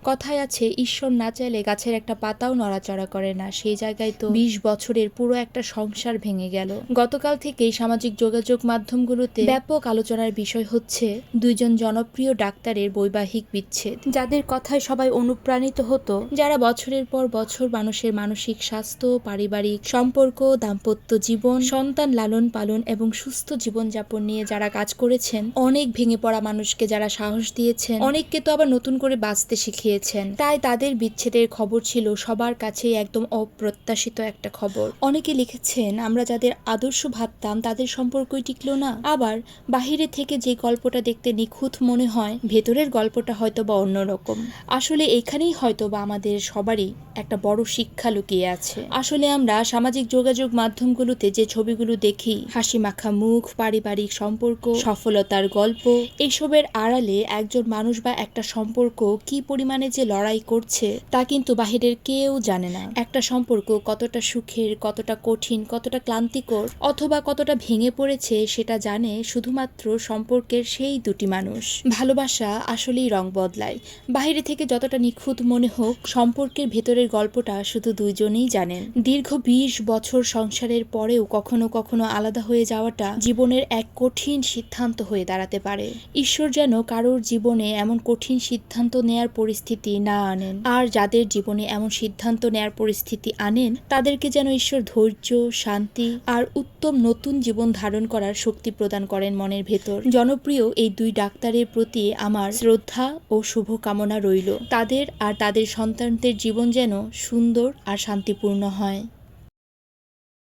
কথায় আছে ঈশ্বর না চাইলে গাছের একটা পাতাও নড়াচড়া করে না, সেই জায়গায় তো 20 বছরের পুরো একটা সংসার ভেঙে গেল। গতকাল থেকেই সামাজিক যোগাযোগ মাধ্যমগুলোতে ব্যাপক আলোচনার বিষয় হচ্ছে দুইজন জনপ্রিয় ডাক্তারের বৈবাহিক বিচ্ছেদ, যাদের কথায় সবাই অনুপ্রাণিত হতো, যারা বছরের পর বছর মানুষের মানসিক স্বাস্থ্য, পারিবারিক সম্পর্ক, দাম্পত্য জীবন, সন্তান লালন পালন এবং সুস্থ জীবনযাপন নিয়ে যারা কাজ করেছেন, অনেক ভেঙে পড়া মানুষকে যারা সাহস দিয়েছেন, অনেককে তো আবার নতুন করে বাঁচতে শিখিয়েছেন। তাই তাদের বিচ্ছেদের খবর ছিল সবার কাছেই একদম অপ্রত্যাশিত একটা খবর। অনেকে লিখেছেন, আমরা যাদের আদর্শ ভাবতাম তাদের সম্পর্কই টিকলো না। আবার বাহিরে থেকে যে গল্পটা দেখতে নিখুঁত মনে হয়, ভেতরের গল্পটা হয়তো বা অন্যরকম। আসলে এখানেই হয়তো বা আমাদের সবারই একটা বড় শিক্ষা লুকিয়ে আছে। আসলে আমরা সামাজিক যোগাযোগ মাধ্যমগুলোতে যে ছবিগুলো দেখি, হাসি মাখা মুখ, পারিবারিক সম্পর্ক, সফলতার গল্প, এসবের আড়ালে একজন মানুষ বা একটা সম্পর্ক কি পরিমাণে যে লড়াই করছে তা কিন্তু বাহিরের কেউ জানে না। একটা সম্পর্ক কতটা সুখের, কতটা কঠিন, কতটা ক্লান্তিকর অথবা কতটা ভেঙে পড়েছে সেটা জানে শুধুমাত্র সম্পর্কের সেই দুটি মানুষ। ভালোবাসা আসলেই রং বদলায়। বাহিরে থেকে যতটা নিখুঁত মনে হোক, সম্পর্কের ভেতরের গল্পটা শুধু দুইজনেই জানেন। দীর্ঘ 20 বছর সংসারের পরেও কখনো কখনো আলাদা হয়ে যাওয়াটা জীবনের এক কঠিন সিদ্ধান্ত হয়ে দাঁড়াতে পারে। ঈশ্বর যেন কারোর জীবনে এমন কঠিন সিদ্ধান্ত নেয়ার পরিস্থিতি না আনেন, আর যাদের জীবনে এমন সিদ্ধান্ত নেয়ার পরিস্থিতি আনেন তাদেরকে যেন ঈশ্বর ধৈর্য, শান্তি আর উত্তম নতুন জীবন ধারণ করার শক্তি প্রদান করেন মনের ভেতর। জনপ্রিয় এই দুই ডাক্তারের প্রতি আমার শ্রদ্ধা ও শুভকামনা রইল। তাদের আর তাদের সন্তানদের জীবন যেন সুন্দর আর শান্তিপূর্ণ হয়।